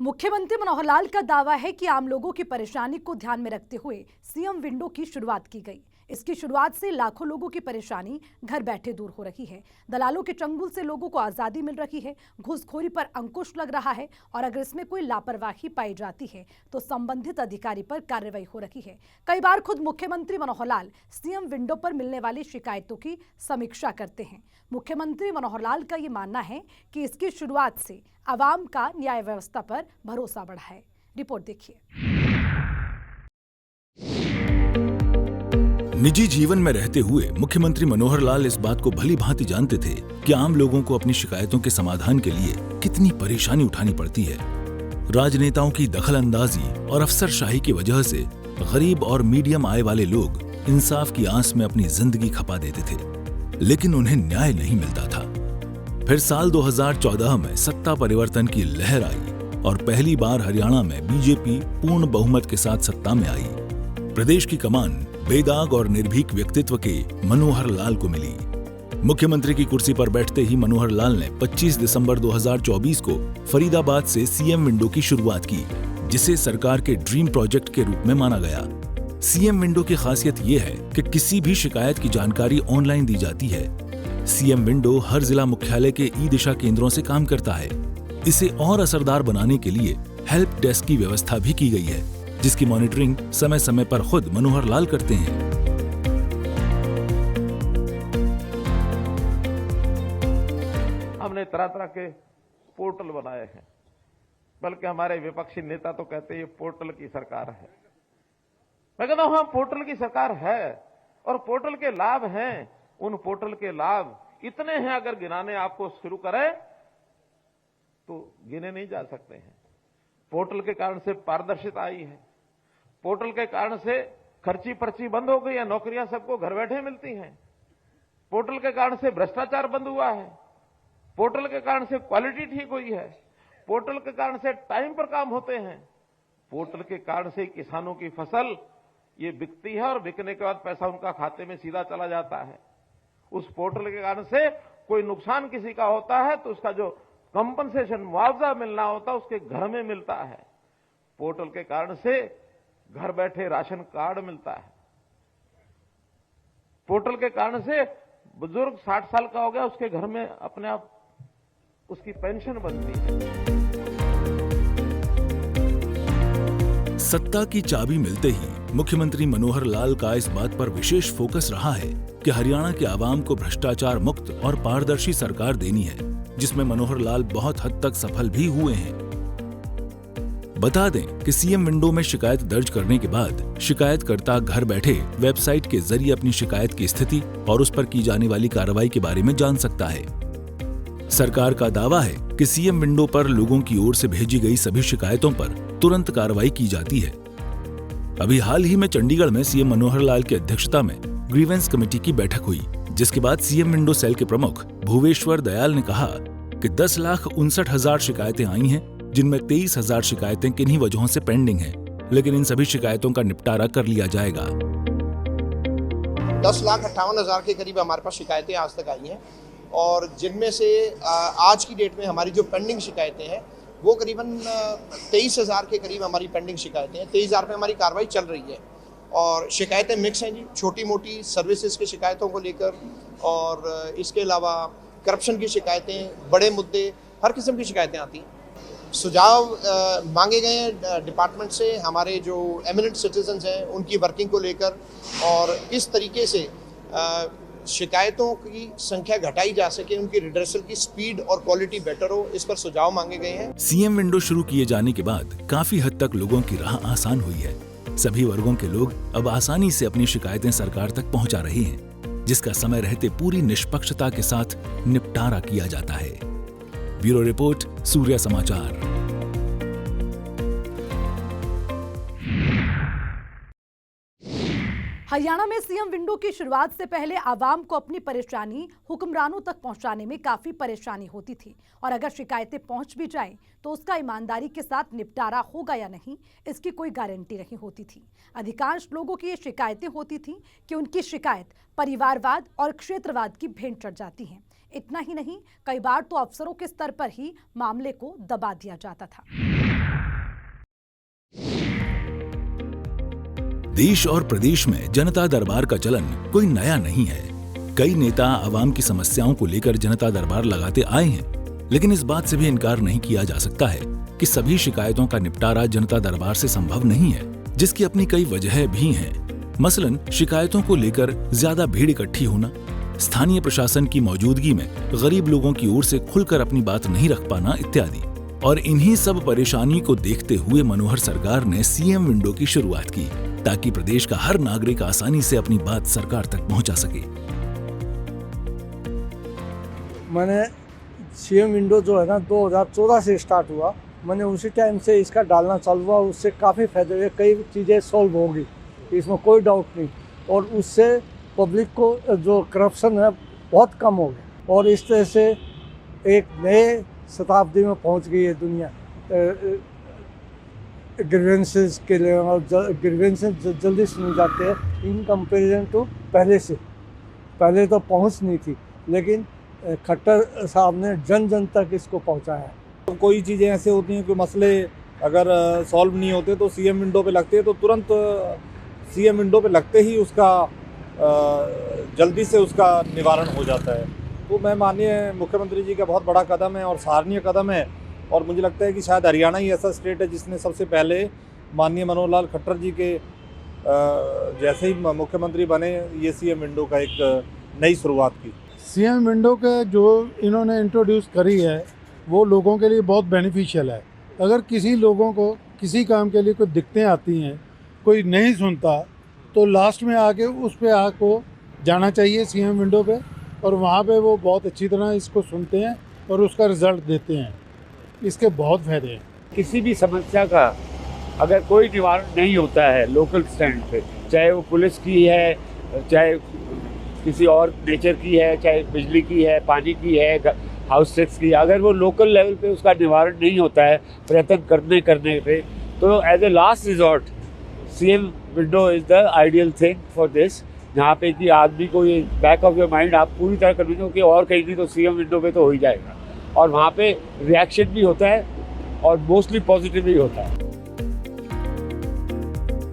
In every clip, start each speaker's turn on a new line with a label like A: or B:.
A: मुख्यमंत्री मनोहर लाल का दावा है कि आम लोगों की परेशानी को ध्यान में रखते हुए सीएम विंडो की शुरुआत की गई। इसकी शुरुआत से लाखों लोगों की परेशानी घर बैठे दूर हो रही है। दलालों के चंगुल से लोगों को आजादी मिल रही है। घूसखोरी पर अंकुश लग रहा है और अगर इसमें कोई लापरवाही पाई जाती है तो संबंधित अधिकारी पर कार्रवाई हो रही है। कई बार खुद मुख्यमंत्री मनोहर लाल सीएम विंडो पर मिलने वाली शिकायतों की समीक्षा करते हैं। मुख्यमंत्री मनोहर लाल का ये मानना है कि इसकी शुरुआत से आवाम का न्याय व्यवस्था पर भरोसा बढ़ा है। रिपोर्ट देखिए।
B: निजी जीवन में रहते हुए मुख्यमंत्री मनोहर लाल इस बात को भली भांति जानते थे कि आम लोगों को अपनी शिकायतों के समाधान के लिए कितनी परेशानी उठानी पड़ती है। राजनेताओं की दखलंदाजी और अफसरशाही की वजह से गरीब और मीडियम आय वाले लोग इंसाफ की आस में अपनी जिंदगी खपा देते थे, लेकिन उन्हें न्याय नहीं मिलता था। फिर साल 2014 में सत्ता परिवर्तन की लहर आई और पहली बार हरियाणा में बीजेपी पूर्ण बहुमत के साथ सत्ता में आई। प्रदेश की कमान बेदाग और निर्भीक व्यक्तित्व के मनोहर लाल को मिली। मुख्यमंत्री की कुर्सी पर बैठते ही मनोहर लाल ने 25 दिसंबर 2024 को फरीदाबाद से सीएम विंडो की शुरुआत की, जिसे सरकार के ड्रीम प्रोजेक्ट के रूप में माना गया। सीएम विंडो की खासियत यह है कि किसी भी शिकायत की जानकारी ऑनलाइन दी जाती है। सीएम विंडो हर जिला मुख्यालय के ई दिशा केंद्रों से काम करता है। इसे और असरदार बनाने के लिए हेल्प डेस्क की व्यवस्था भी की गई है, जिसकी मॉनिटरिंग समय समय पर खुद मनोहर लाल करते हैं।
C: हमने तरह तरह के पोर्टल बनाए हैं, बल्कि हमारे विपक्षी नेता तो कहते हैं ये पोर्टल की सरकार है। मैं कहता हूं, हाँ, पोर्टल की सरकार है और पोर्टल के लाभ हैं। उन पोर्टल के लाभ इतने हैं, अगर गिनाने आपको शुरू करें तो गिने नहीं जा सकते हैं। पोर्टल के कारण से पारदर्शिता आई है। पोर्टल के कारण से खर्ची पर्ची बंद हो गई है, नौकरियां सबको घर बैठे मिलती हैं। पोर्टल के कारण से भ्रष्टाचार बंद हुआ है। पोर्टल के कारण से क्वालिटी ठीक हुई है। पोर्टल के कारण से टाइम पर काम होते हैं। पोर्टल के कारण से किसानों की फसल ये बिकती है और बिकने के बाद पैसा उनका खाते में सीधा चला जाता है। उस पोर्टल के कारण से कोई नुकसान किसी का होता है तो उसका जो कंपनसेशन मुआवजा मिलना होता है उसके घर में मिलता है। पोर्टल के कारण से घर बैठे राशन कार्ड मिलता है। पोर्टल के कारण से बुजुर्ग 60 साल का हो गया, उसके घर में अपने आप उसकी पेंशन बनती है।
B: सत्ता की चाबी मिलते ही मुख्यमंत्री मनोहर लाल का इस बात पर विशेष फोकस रहा है कि हरियाणा के आवाम को भ्रष्टाचार मुक्त और पारदर्शी सरकार देनी है, जिसमें मनोहर लाल बहुत हद तक सफल भी हुए हैं। बता दें कि सीएम विंडो में शिकायत दर्ज करने के बाद शिकायतकर्ता घर बैठे वेबसाइट के जरिए अपनी शिकायत की स्थिति और उस पर की जाने वाली कार्रवाई के बारे में जान सकता है। सरकार का दावा है कि सीएम विंडो पर लोगों की ओर से भेजी गई सभी शिकायतों पर तुरंत कार्रवाई की जाती है। अभी हाल ही में चंडीगढ़ में सीएम मनोहर लाल की अध्यक्षता में ग्रीवेंस कमेटी की बैठक हुई, जिसके बाद सीएम विंडो सेल के प्रमुख भूवेश्वर दयाल ने कहा कि 10,59,000 शिकायतें आई हैं, जिनमें 23,000 शिकायतें किन्हीं वजहों से पेंडिंग हैं, लेकिन इन सभी शिकायतों का निपटारा कर लिया जाएगा।
D: 10,58,000 के करीब हमारे पास शिकायतें आज तक आई हैं और जिनमें से आज की डेट में हमारी जो पेंडिंग शिकायतें हैं वो करीबन 23,000 के करीब हमारी पेंडिंग शिकायतें हैं। 23,000 पे हमारी कार्रवाई चल रही है और शिकायतें मिक्स हैं जी, छोटी मोटी सर्विसेज की शिकायतों को लेकर और इसके अलावा करप्शन की शिकायतें, बड़े मुद्दे, हर किस्म की शिकायतें आती हैं। सुझाव मांगे गए हैं डिपार्टमेंट से, हमारे जो एमिनेंट सिटीजन्स हैं उनकी वर्किंग को लेकर और किस तरीके से शिकायतों की संख्या घटाई जा सके, उनकी रिड्रेसल की स्पीड और क्वालिटी बेटर हो, इस पर सुझाव मांगे गए हैं।
B: सीएम विंडो शुरू किए जाने के बाद काफी हद तक लोगों की राह आसान हुई है। सभी वर्गों के लोग अब आसानी से अपनी शिकायतें सरकार तक पहुंचा रहे हैं, जिसका समय रहते पूरी निष्पक्षता के साथ निपटारा किया जाता है। ब्यूरो रिपोर्ट, सूर्य समाचार।
A: हरियाणा में सीएम विंडो की शुरुआत से पहले आवाम को अपनी परेशानी हुक्मरानों तक पहुंचाने में काफी परेशानी होती थी और अगर शिकायतें पहुंच भी जाएं तो उसका ईमानदारी के साथ निपटारा होगा या नहीं, इसकी कोई गारंटी नहीं होती थी। अधिकांश लोगों की ये शिकायतें होती थी कि उनकी शिकायत परिवारवाद और क्षेत्रवाद की भेंट चढ़ जाती हैं। इतना ही नहीं, कई बार तो अफसरों के स्तर पर ही मामले को दबा दिया जाता था।
B: देश और प्रदेश में जनता दरबार का चलन कोई नया नहीं है। कई नेता आवाम की समस्याओं को लेकर जनता दरबार लगाते आए हैं, लेकिन इस बात से भी इनकार नहीं किया जा सकता है कि सभी शिकायतों का निपटारा जनता दरबार से संभव नहीं है, जिसकी अपनी कई वजह भी हैं। मसलन शिकायतों को लेकर ज्यादा भीड़ इकट्ठी होना, स्थानीय प्रशासन की मौजूदगी में गरीब लोगों की ओर से खुलकर अपनी बात नहीं रख पाना इत्यादि। और इन्हीं सब परेशानी को देखते हुए मनोहर सरकार ने सीएम विंडो की शुरुआत की, ताकि प्रदेश का हर नागरिक आसानी से अपनी बात सरकार तक पहुंचा सके।
E: मैंने सीएम विंडो जो है ना 2014 से स्टार्ट हुआ, मैंने उसी टाइम से इसका डालना चालू हुआ। उससे काफ़ी फायदे हुए, कई चीज़ें सॉल्व होंगी, इसमें कोई डाउट नहीं। और उससे पब्लिक को जो करप्शन है बहुत कम हो गया, और इस तरह से एक नए शताब्दी में पहुंच गई है दुनिया। ग्रीवेंसेस के लिए ग्रीवेंसेस जल्दी सुने जाते हैं इन कंपैरिजन टू पहले से। पहले तो पहुंच नहीं थी, लेकिन खट्टर साहब ने जन जन तक इसको पहुंचाया।
F: तो कोई चीज़ें ऐसे होती हैं कि मसले अगर सॉल्व नहीं होते तो सीएम विंडो पे लगते हैं, तो तुरंत सीएम विंडो पे लगते ही उसका जल्दी से उसका निवारण हो जाता है। तो मैं माननीय मुख्यमंत्री जी का बहुत बड़ा कदम है और सराहनीय कदम है। और मुझे लगता है कि शायद हरियाणा ही ऐसा स्टेट है जिसने सबसे पहले माननीय मनोहर लाल खट्टर जी के जैसे ही मुख्यमंत्री बने ये सीएम विंडो का एक नई शुरुआत की।
G: सीएम विंडो के जो इन्होंने इंट्रोड्यूस करी है वो लोगों के लिए बहुत बेनिफिशियल है। अगर किसी लोगों को किसी काम के लिए कोई दिक्कतें आती हैं, कोई नहीं सुनता, तो लास्ट में आके उस पे आको जाना चाहिए सीएम विंडो पे, और वहाँ पे वो बहुत अच्छी तरह इसको सुनते हैं और उसका रिजल्ट देते हैं। इसके बहुत फायदे हैं।
H: किसी भी समस्या का अगर कोई निवारण नहीं होता है लोकल स्टैंड पे, चाहे वो पुलिस की है, चाहे किसी और नेचर की है, चाहे बिजली की है, पानी की है, हाउस टैक्स की, अगर वो लोकल लेवल पे उसका निवारण नहीं होता है प्रयत्न करने पे, तो as a last resort CM window is the ideal thing for this. जहाँ पे कि आदमी को ये बैक ऑफ योर माइंड आप पूरी तरह कन्विंस हो कि और कहीं नहीं तो सीएम विंडो पे तो हो ही जाएगा, और वहाँ पे रिएक्शन भी होता है और मोस्टली पॉजिटिव ही होता है।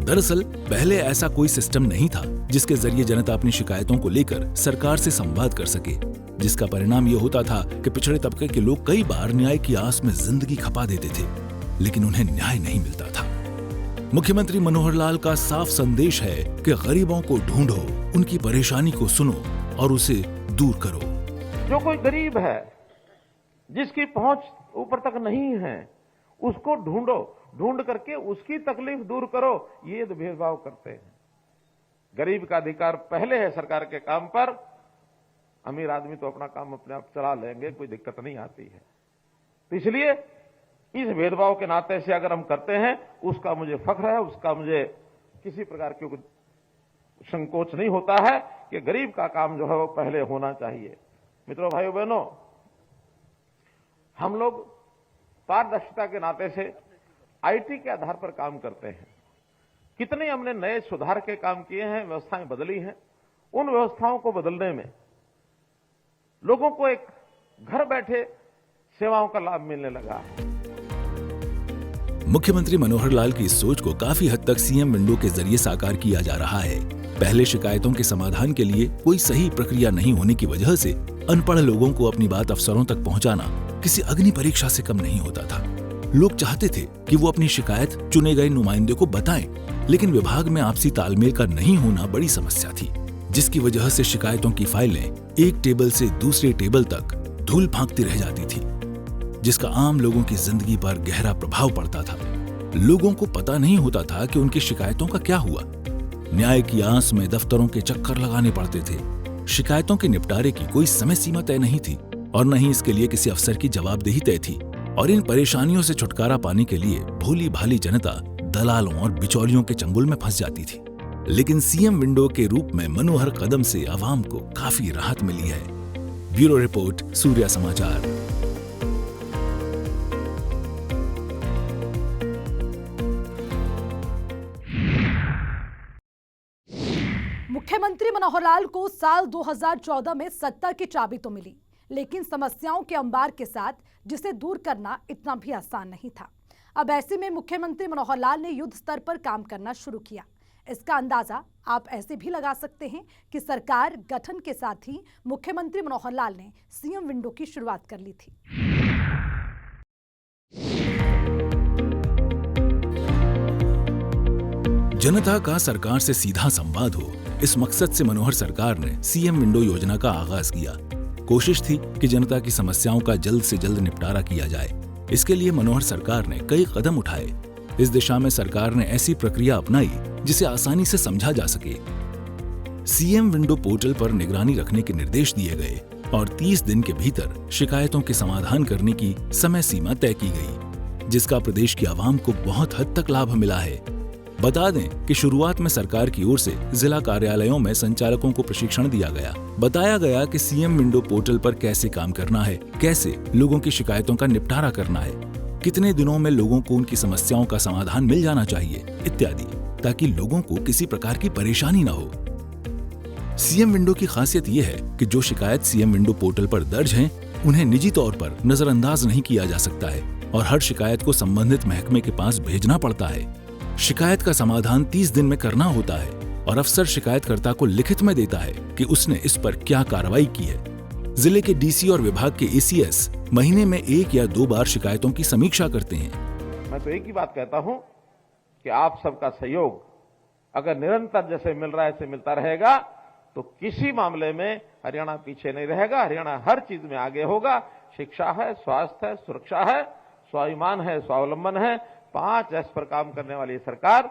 B: दरअसल पहले ऐसा कोई सिस्टम नहीं था जिसके जरिए जनता अपनी शिकायतों को लेकर सरकार से संवाद कर सके, जिसका परिणाम ये होता था कि पिछड़े तबके के लोग कई बार न्याय की आस में जिंदगी खपा देते थे, लेकिन उन्हें न्याय नहीं मिलता था। मुख्यमंत्री मनोहर लाल का साफ संदेश है कि गरीबों को ढूंढो, उनकी परेशानी को सुनो और उसे दूर करो।
C: जो कोई गरीब है, जिसकी पहुंच ऊपर तक नहीं है, उसको ढूंढो, ढूंढ करके उसकी तकलीफ दूर करो। ये तो भेदभाव करते हैं। गरीब का अधिकार पहले है सरकार के काम पर, अमीर आदमी तो अपना काम अपने आप चला लेंगे, कोई दिक्कत नहीं आती है। तो इसलिए इस भेदभाव के नाते से अगर हम करते हैं, उसका मुझे फख्र है, उसका मुझे किसी प्रकार की संकोच नहीं होता है कि गरीब का काम जो है वो पहले होना चाहिए। मित्रों, भाइयों बहनों, हम लोग पारदर्शिता के नाते से आईटी के आधार पर काम करते हैं। कितने हमने नए सुधार के काम किए हैं, व्यवस्थाएं बदली हैं। उन व्यवस्थाओं को बदलने में लोगों को एक घर बैठे सेवाओं का लाभ मिलने लगा है।
B: मुख्यमंत्री मनोहर लाल की इस सोच को काफी हद तक सीएम विंडो के जरिए साकार किया जा रहा है। पहले शिकायतों के समाधान के लिए कोई सही प्रक्रिया नहीं होने की वजह से अनपढ़ लोगों को अपनी बात अफसरों तक पहुंचाना किसी अग्नि परीक्षा से कम नहीं होता था। लोग चाहते थे कि वो अपनी शिकायत चुने गए नुमाइंदे को बताएं, लेकिन विभाग में आपसी तालमेल का नहीं होना बड़ी समस्या थी, जिसकी वजह से शिकायतों की फाइलें एक टेबल से दूसरे टेबल तक धूल फांकती रह जाती थी, जिसका आम लोगों की जिंदगी पर गहरा प्रभाव पड़ता था। लोगों को पता नहीं होता था कि उनकी शिकायतों का क्या हुआ। न्याय की आस में दफ्तरों के चक्कर लगाने पड़ते थे। शिकायतों के निपटारे की कोई समय सीमा तय नहीं थी और न ही इसके लिए किसी अफसर की जवाबदेही तय थी। और इन परेशानियों से छुटकारा पाने के लिए भोली भाली जनता दलालों और बिचौलियों के चंगुल में फंस जाती थी। लेकिन सीएम विंडो के रूप में मनोहर कदम से आवाम को काफी राहत मिली है। ब्यूरो रिपोर्ट, सूर्या समाचार।
A: मुख्यमंत्री मनोहर लाल को साल 2014 में सत्ता की चाबी तो मिली, लेकिन समस्याओं के अंबार के साथ जिसे दूर करना इतना भी आसान नहीं था। अब ऐसे में मुख्यमंत्री मनोहर लाल ने युद्ध स्तर पर काम करना शुरू किया। इसका अंदाजा आप ऐसे भी लगा सकते हैं कि सरकार गठन के साथ ही मुख्यमंत्री मनोहर लाल ने सीएम विंडो की शुरुआत कर ली थी।
B: जनता का सरकार से सीधा संवाद हो, इस मकसद से मनोहर सरकार ने सीएम विंडो योजना का आगाज किया। कोशिश थी कि जनता की समस्याओं का जल्द से जल्द निपटारा किया जाए। इसके लिए मनोहर सरकार ने कई कदम उठाए। इस दिशा में सरकार ने ऐसी प्रक्रिया अपनाई जिसे आसानी से समझा जा सके। सीएम विंडो पोर्टल पर निगरानी रखने के निर्देश दिए गए और 30 दिन के भीतर शिकायतों के समाधान करने की समय सीमा तय की गई, जिसका प्रदेश की आवाम को बहुत हद तक लाभ मिला है। बता दें कि शुरुआत में सरकार की ओर से जिला कार्यालयों में संचालकों को प्रशिक्षण दिया गया। बताया गया कि सीएम विंडो पोर्टल पर कैसे काम करना है, कैसे लोगों की शिकायतों का निपटारा करना है, कितने दिनों में लोगों को उनकी समस्याओं का समाधान मिल जाना चाहिए इत्यादि, ताकि लोगों को किसी प्रकार की परेशानी न हो। सीएम विंडो की खासियत यह है कि जो शिकायत सीएम विंडो पोर्टल पर दर्ज हैं, उन्हें निजी तौर पर नजरअंदाज नहीं किया जा सकता है और हर शिकायत को संबंधित महकमे के पास भेजना पड़ता है। शिकायत का समाधान 30 दिन में करना होता है और अफसर शिकायतकर्ता को लिखित में देता है कि उसने इस पर क्या कार्रवाई की है। जिले के डीसी और विभाग के एसीएस महीने में 1 या 2 बार शिकायतों की समीक्षा करते हैं।
C: मैं तो एक ही बात कहता हूं कि आप सबका सहयोग अगर निरंतर जैसे मिल रहा है ऐसे मिलता रहेगा तो किसी मामले में हरियाणा पीछे नहीं रहेगा। हरियाणा हर चीज में आगे होगा। शिक्षा है, स्वास्थ्य है, सुरक्षा है, स्वाभिमान है, स्वावलंबन है। 5 एस पर काम करने वाली सरकार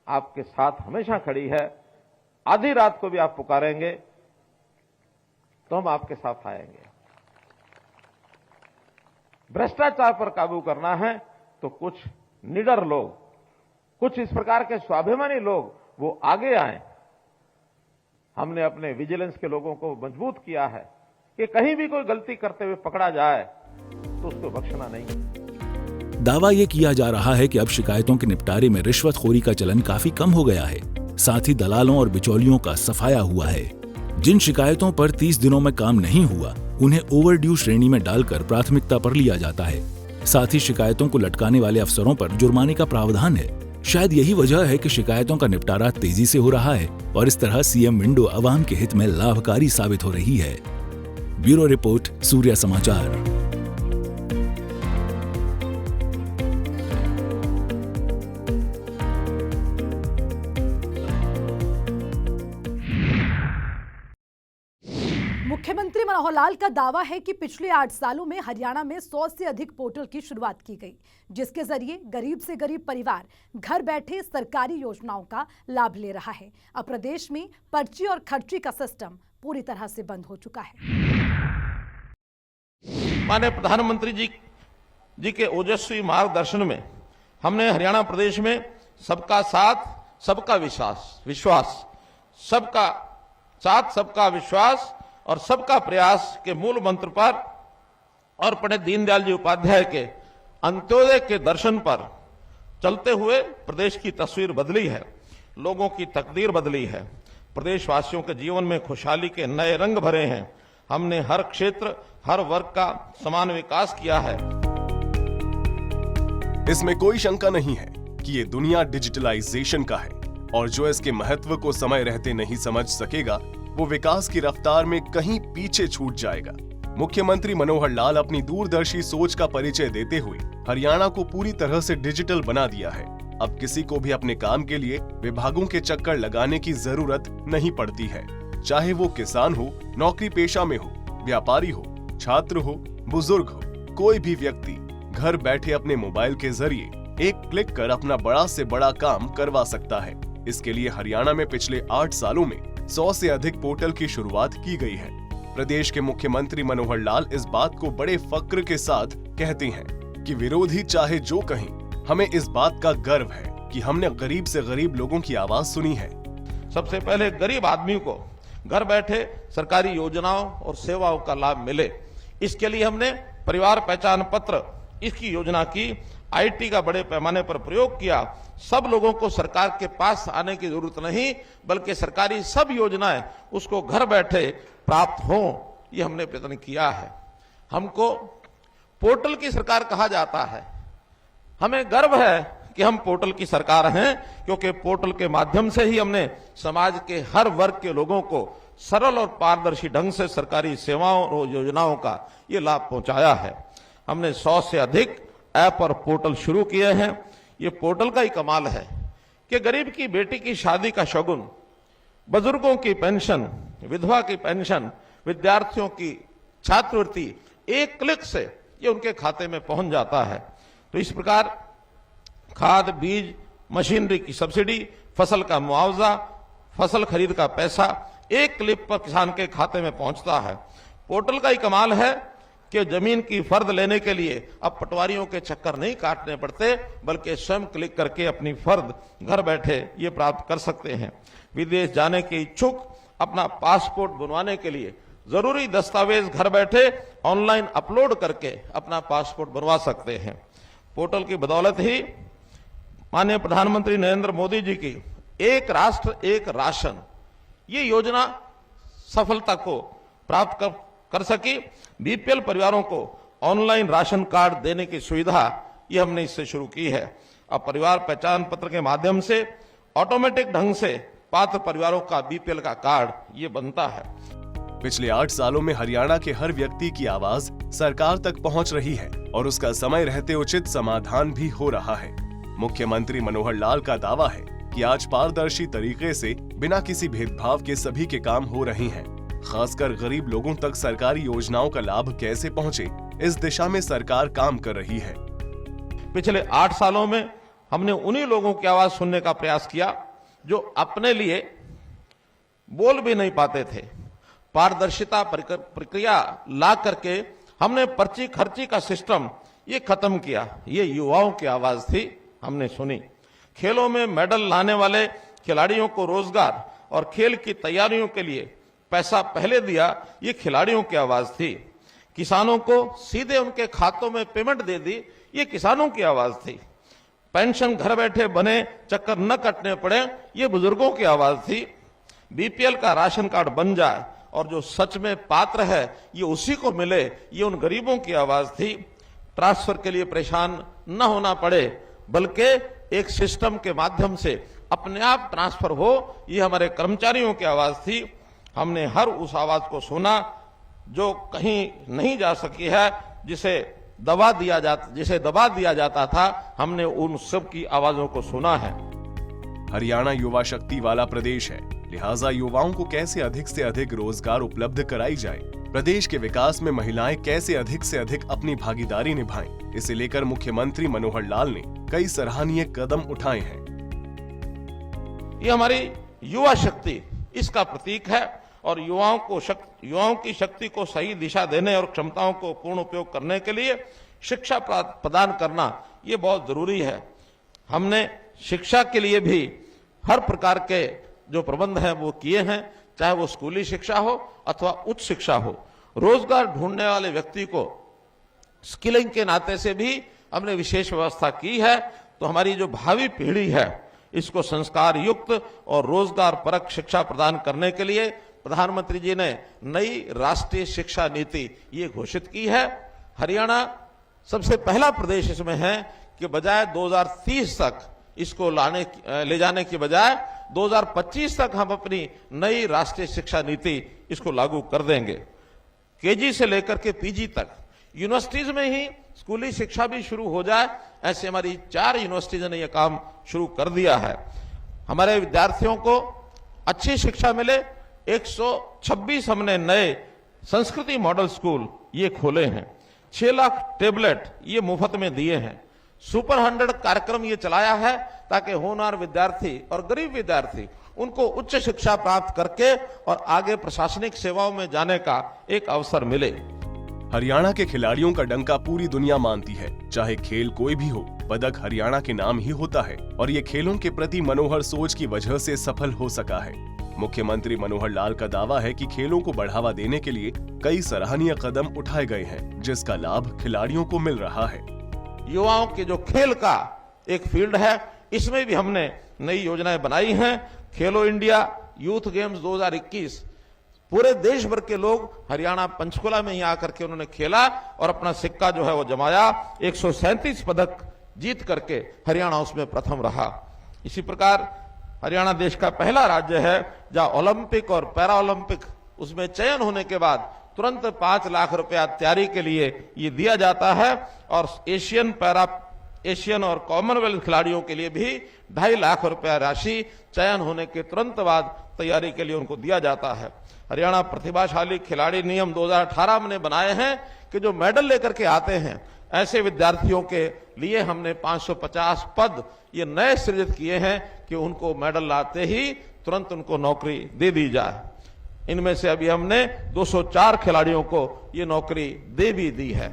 C: आपके साथ हमेशा खड़ी है। आधी रात को भी आप पुकारेंगे तो हम आपके साथ आएंगे। भ्रष्टाचार पर काबू करना है तो कुछ निडर लोग, कुछ इस प्रकार के स्वाभिमानी लोग वो आगे आए। हमने अपने विजिलेंस के लोगों को मजबूत किया है कि कहीं भी कोई गलती करते हुए पकड़ा जाए तो उसको बख्शना नहीं।
B: दावा ये किया जा रहा है कि अब शिकायतों के निपटारे में रिश्वतखोरी का चलन काफी कम हो गया है। साथ ही दलालों और बिचौलियों का सफाया हुआ है। जिन शिकायतों पर 30 दिनों में काम नहीं हुआ, उन्हें ओवरड्यू श्रेणी में डालकर प्राथमिकता पर लिया जाता है। साथ ही शिकायतों को लटकाने वाले अफसरों पर जुर्माने का प्रावधान है। शायद यही वजह है कि शिकायतों का निपटारा तेजी से हो रहा है और इस तरह सीएम विंडो अवाम के हित में लाभकारी साबित हो रही है। ब्यूरो रिपोर्ट, सूर्य समाचार।
A: मुख्यमंत्री मनोहर लाल का दावा है कि पिछले 8 सालों में हरियाणा में 100 से अधिक पोर्टल की शुरुआत की गई, जिसके जरिए गरीब से गरीब परिवार घर बैठे सरकारी योजनाओं का लाभ ले रहा है। अब प्रदेश में पर्ची और खर्ची का सिस्टम पूरी तरह से बंद हो चुका है।
C: माननीय प्रधानमंत्री जी के ओजस्वी मार्गदर्शन में हमने हरियाणा प्रदेश में सबका साथ, सबका विश्वास, सबका साथ, सबका विश्वास और सबका प्रयास के मूल मंत्र पर और पंडित दीनदयाल जी उपाध्याय के अंत्योदय के दर्शन पर चलते हुए प्रदेश की तस्वीर बदली है, लोगों की तकदीर बदली है, प्रदेशवासियों के जीवन में खुशहाली के नए रंग भरे हैं। हमने हर क्षेत्र, हर वर्ग का समान विकास किया है।
I: इसमें कोई शंका नहीं है कि ये दुनिया डिजिटलाइजेशन का है और जो इसके महत्व को समय रहते नहीं समझ सकेगा वो विकास की रफ्तार में कहीं पीछे छूट जाएगा। मुख्यमंत्री मनोहर लाल अपनी दूरदर्शी सोच का परिचय देते हुए हरियाणा को पूरी तरह से डिजिटल बना दिया है। अब किसी को भी अपने काम के लिए विभागों के चक्कर लगाने की जरूरत नहीं पड़ती है। चाहे वो किसान हो, नौकरी पेशा में हो, व्यापारी हो, छात्र हो, बुजुर्ग हो, कोई भी व्यक्ति घर बैठे अपने मोबाइल के जरिए एक क्लिक कर अपना बड़ा से बड़ा काम करवा सकता है। इसके लिए हरियाणा में पिछले 8 सालों में 100 से अधिक पोर्टल की शुरुआत की गई है। प्रदेश के मुख्यमंत्री मनोहर लाल इस बात को बड़े फक्र के साथ कहते हैं कि विरोधी चाहे जो कहें, हमें इस बात का गर्व है कि हमने गरीब से गरीब लोगों की आवाज सुनी है।
C: सबसे पहले गरीब आदमी को घर बैठे सरकारी योजनाओं और सेवाओं का लाभ मिले, इसके लिए हमने परिवार पहचान पत्र, इसकी योजना की, आईटी का बड़े पैमाने पर प्रयोग किया। सब लोगों को सरकार के पास आने की जरूरत नहीं, बल्कि सरकारी सब योजनाएं उसको घर बैठे प्राप्त हों, ये हमने प्रयत्न किया है। हमको पोर्टल की सरकार कहा जाता है। हमें गर्व है कि हम पोर्टल की सरकार हैं, क्योंकि पोर्टल के माध्यम से ही हमने समाज के हर वर्ग के लोगों को सरल और पारदर्शी ढंग से सरकारी सेवाओं और योजनाओं का ये लाभ पहुंचाया है। हमने 100 से अधिक ऐप और पोर्टल शुरू किए हैं। ये पोर्टल का ही कमाल है कि गरीब की बेटी की शादी का शगुन, बुजुर्गों की पेंशन, विधवा की पेंशन, विद्यार्थियों की छात्रवृत्ति एक क्लिक से ये उनके खाते में पहुंच जाता है। तो इस प्रकार खाद, बीज, मशीनरी की सब्सिडी, फसल का मुआवजा, फसल खरीद का पैसा एक क्लिक पर किसान के खाते में पहुंचता है। पोर्टल का ही कमाल है कि जमीन की फर्द लेने के लिए अब पटवारियों के चक्कर नहीं काटने पड़ते, बल्कि स्वयं क्लिक करके अपनी फर्द घर बैठे ये प्राप्त कर सकते हैं। विदेश जाने के इच्छुक अपना पासपोर्ट बनवाने के लिए जरूरी दस्तावेज घर बैठे ऑनलाइन अपलोड करके अपना पासपोर्ट बनवा सकते हैं। पोर्टल की बदौलत ही माननीय प्रधानमंत्री नरेंद्र मोदी जी की एक राष्ट्र एक राशन ये योजना सफलता को प्राप्त कर सकी। बीपीएल परिवारों को ऑनलाइन राशन कार्ड देने की सुविधा ये हमने इससे शुरू की है। अब परिवार पहचान पत्र के माध्यम से ऑटोमेटिक ढंग से पात्र परिवारों का बीपीएल का कार्ड ये बनता है।
I: पिछले 8 सालों में हरियाणा के हर व्यक्ति की आवाज सरकार तक पहुंच रही है और उसका समय रहते उचित समाधान भी हो रहा है। मुख्यमंत्री मनोहर लाल का दावा है कि आज पारदर्शी तरीके से बिना किसी भेदभाव के सभी के काम हो रहे हैं। खासकर गरीब लोगों तक सरकारी योजनाओं का लाभ कैसे पहुंचे, इस दिशा में सरकार काम कर रही है।
C: पिछले 8 सालों में हमने उन्हीं लोगों की आवाज सुनने का प्रयास किया जो अपने लिए बोल भी नहीं पाते थे। पारदर्शिता प्रक्रिया ला करके हमने पर्ची खर्ची का सिस्टम ये खत्म किया। ये युवाओं की आवाज थी, हमने सुनी। खेलों में मेडल लाने वाले खिलाड़ियों को रोजगार और खेल की तैयारियों के लिए पैसा पहले दिया, ये खिलाड़ियों की आवाज थी। किसानों को सीधे उनके खातों में पेमेंट दे दी, ये किसानों की आवाज थी। पेंशन घर बैठे बने, चक्कर न कटने पड़े, ये बुजुर्गों की आवाज थी। बीपीएल का राशन कार्ड बन जाए और जो सच में पात्र है ये उसी को मिले, ये उन गरीबों की आवाज थी। ट्रांसफर के लिए परेशान न होना पड़े, बल्कि एक सिस्टम के माध्यम से अपने आप ट्रांसफर हो, ये हमारे कर्मचारियों की आवाज थी। हमने हर उस आवाज को सुना जो कहीं नहीं जा सकी है, जिसे दबा दिया जाता था। हमने उन सब की आवाजों को सुना है।
I: हरियाणा युवा शक्ति वाला प्रदेश है, लिहाजा युवाओं को कैसे अधिक से अधिक रोजगार उपलब्ध कराई जाए, प्रदेश के विकास में महिलाएं कैसे अधिक से अधिक अपनी भागीदारी निभाएं, इसे लेकर मुख्यमंत्री मनोहर लाल ने कई सराहनीय कदम उठाए हैं।
C: ये हमारी युवा शक्ति इसका प्रतीक है और युवाओं की शक्ति को सही दिशा देने और क्षमताओं को पूर्ण उपयोग करने के लिए शिक्षा प्रदान करना ये बहुत जरूरी है। हमने शिक्षा के लिए भी हर प्रकार के जो प्रबंध हैं वो किए हैं, चाहे वो स्कूली शिक्षा हो अथवा उच्च शिक्षा हो। रोजगार ढूंढने वाले व्यक्ति को स्किलिंग के नाते से भी हमने विशेष व्यवस्था की है। तो हमारी जो भावी पीढ़ी है इसको संस्कार युक्त और रोजगार परक शिक्षा प्रदान करने के लिए प्रधानमंत्री जी ने नई राष्ट्रीय शिक्षा नीति ये घोषित की है। हरियाणा सबसे पहला प्रदेश इसमें है कि बजाय 2030 तक इसको ले जाने की बजाय 2025 तक हम अपनी नई राष्ट्रीय शिक्षा नीति इसको लागू कर देंगे। केजी से लेकर के पीजी तक यूनिवर्सिटीज में ही स्कूली शिक्षा भी शुरू हो जाए, ऐसे हमारी 4 यूनिवर्सिटीज ने यह काम शुरू कर दिया है। हमारे विद्यार्थियों को अच्छी शिक्षा मिले, 126 हमने नए संस्कृति मॉडल स्कूल ये खोले हैं। 6 लाख टेबलेट ये मुफ्त में दिए हैं। सुपर 100 कार्यक्रम ये चलाया है ताकि होनहार विद्यार्थी और गरीब विद्यार्थी उनको उच्च शिक्षा प्राप्त करके और आगे प्रशासनिक सेवाओं में जाने का एक अवसर मिले।
I: हरियाणा के खिलाड़ियों का डंका पूरी दुनिया मानती है। चाहे खेल कोई भी हो, पदक हरियाणा के नाम ही होता है और ये खेलों के प्रति मनोहर सोच की वजह से सफल हो सका है। मुख्यमंत्री मनोहर लाल का दावा है कि खेलों को बढ़ावा देने के लिए कई सराहनीय कदम उठाए गए हैं, जिसका लाभ खिलाड़ियों को मिल रहा है।
C: युवाओं के जो खेल का एक फील्ड है, इसमें भी हमने नई योजनाएं बनाई हैं। खेलो इंडिया यूथ गेम्स 2021 पूरे देश भर के लोग हरियाणा पंचकुला में ही आकर के उन्होंने खेला और अपना सिक्का जो है वो जमाया। 137 पदक जीत करके हरियाणा उसमें प्रथम रहा। इसी प्रकार हरियाणा देश का पहला राज्य है जहां ओलंपिक और पैरा ओलंपिक उसमें चयन होने के बाद तुरंत 5 लाख रुपया तैयारी के लिए ये दिया जाता है और एशियन और कॉमनवेल्थ खिलाड़ियों के लिए भी 2.5 लाख रुपया राशि चयन होने के तुरंत बाद तैयारी के लिए उनको दिया जाता है। हरियाणा प्रतिभाशाली खिलाड़ी नियम 2018 में बनाए हैं कि जो मेडल लेकर के आते हैं ऐसे विद्यार्थियों के लिए हमने 550 पद ये नए सृजित किए हैं कि उनको मेडल लाते ही तुरंत उनको नौकरी दे दी जाए। इनमें से अभी हमने 204 खिलाड़ियों को ये नौकरी दे भी दी है।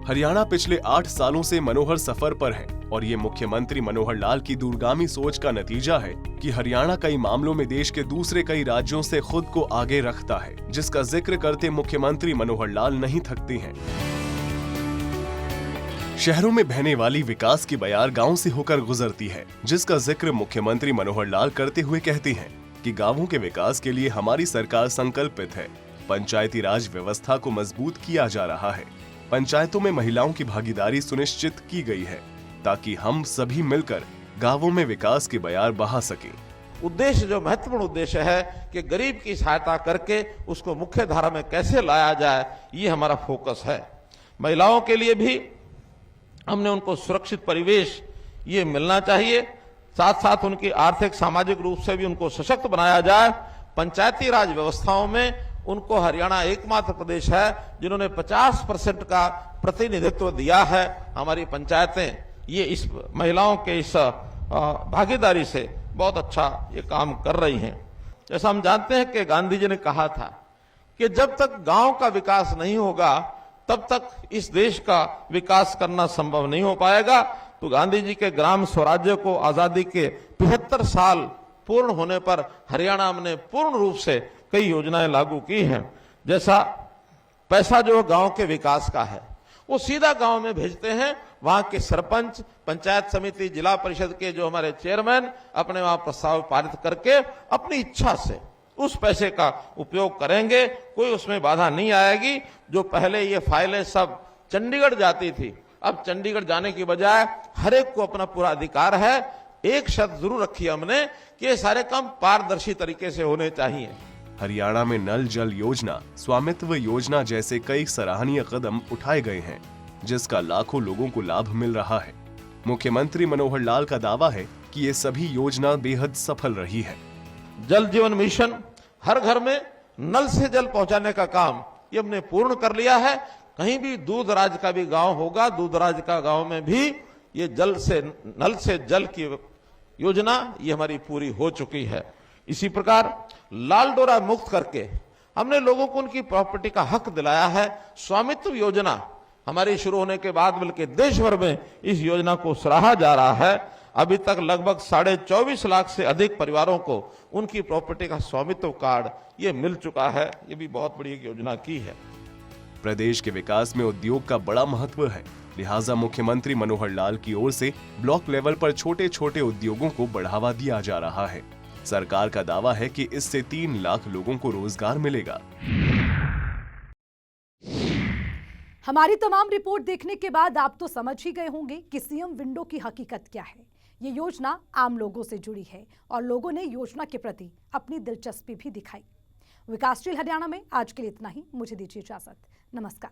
I: हरियाणा पिछले 8 सालों से मनोहर सफर पर है और ये मुख्यमंत्री मनोहर लाल की दूरगामी सोच का नतीजा है कि हरियाणा कई मामलों में देश के दूसरे कई राज्यों से खुद को आगे रखता है, जिसका जिक्र करते मुख्यमंत्री मनोहर लाल नहीं थकती हैं। शहरों में बहने वाली विकास की बयार गांव से होकर गुजरती है, जिसका जिक्र मुख्यमंत्री मनोहर लाल करते हुए कहते हैं कि गांवों के विकास के लिए हमारी सरकार संकल्पित है। पंचायती राज व्यवस्था को मजबूत किया जा रहा है। पंचायतों में महिलाओं की भागीदारी सुनिश्चित की गई है ताकि हम सभी मिलकर गांवों में विकास की बयार बहा सकें।
C: उद्देश्य जो महत्वपूर्ण उद्देश्य है कि गरीब की सहायता करके उसको मुख्य धारा में कैसे लाया जाए, ये हमारा फोकस है। महिलाओं के लिए भी हमने उनको सुरक्षित परिवेश ये मिलना चाहिए, साथ साथ उनकी आर्थिक सामाजिक रूप से भी उनको सशक्त बनाया जाए। पंचायती राज व्यवस्थाओं में उनको हरियाणा एकमात्र प्रदेश है जिन्होंने 50% का प्रतिनिधित्व दिया है। हमारी पंचायतें ये इस महिलाओं के इस भागीदारी से बहुत अच्छा ये काम कर रही हैं। जैसा हम जानते हैं कि गांधी जी ने कहा था कि जब तक गांव का विकास नहीं होगा तब तक इस देश का विकास करना संभव नहीं हो पाएगा। तो गांधी जी के ग्राम स्वराज्य को आजादी के 75 साल पूर्ण होने पर हरियाणा ने पूर्ण रूप से कई योजनाएं लागू की हैं। जैसा पैसा जो गांव के विकास का है वो सीधा गांव में भेजते हैं। वहां के सरपंच, पंचायत समिति, जिला परिषद के जो हमारे चेयरमैन अपने वहां प्रस्ताव पारित करके अपनी इच्छा से उस पैसे का उपयोग करेंगे, कोई उसमें बाधा नहीं आएगी। जो पहले ये फाइलें सब चंडीगढ़ जाती थी, अब चंडीगढ़ जाने की बजाय हर एक को अपना पूरा अधिकार है। एक शर्त जरूर रखी हमने कि ये सारे काम पारदर्शी तरीके से होने चाहिए।
I: हरियाणा में नल जल योजना, स्वामित्व योजना जैसे कई सराहनीय कदम उठाए गए हैं, जिसका लाखों लोगों को लाभ मिल रहा है। मुख्यमंत्री मनोहर लाल का दावा है कि ये सभी योजना बेहद सफल रही है।
C: जल जीवन मिशन, हर घर में नल से जल पहुंचाने का काम ये हमने पूर्ण कर लिया है। कहीं भी दूर दराज का भी गांव होगा, दूर दराज का गांव में भी ये नल से जल की योजना ये हमारी पूरी हो चुकी है। इसी प्रकार लाल डोरा मुक्त करके हमने लोगों को उनकी प्रॉपर्टी का हक दिलाया है। स्वामित्व योजना हमारी शुरू होने के बाद बल्कि देश भर में इस योजना को सराहा जा रहा है। अभी तक लगभग 24.5 लाख से अधिक परिवारों को उनकी प्रॉपर्टी का स्वामित्व कार्ड ये मिल चुका है। ये भी बहुत बड़ी एक योजना की है।
I: प्रदेश के विकास में उद्योग का बड़ा महत्व है, लिहाजा मुख्यमंत्री मनोहर लाल की ओर से ब्लॉक लेवल पर छोटे छोटे उद्योगों को बढ़ावा दिया जा रहा है। सरकार का दावा है कि इससे 3 लाख लोगों को रोजगार मिलेगा।
A: हमारी तमाम रिपोर्ट देखने के बाद आप तो समझ ही गए होंगे कि सीएम विंडो की हकीकत क्या है। ये योजना आम लोगों से जुड़ी है और लोगों ने योजना के प्रति अपनी दिलचस्पी भी दिखाई। विकासशील हरियाणा में आज के लिए इतना ही। मुझे दीजिए इजाजत। नमस्कार।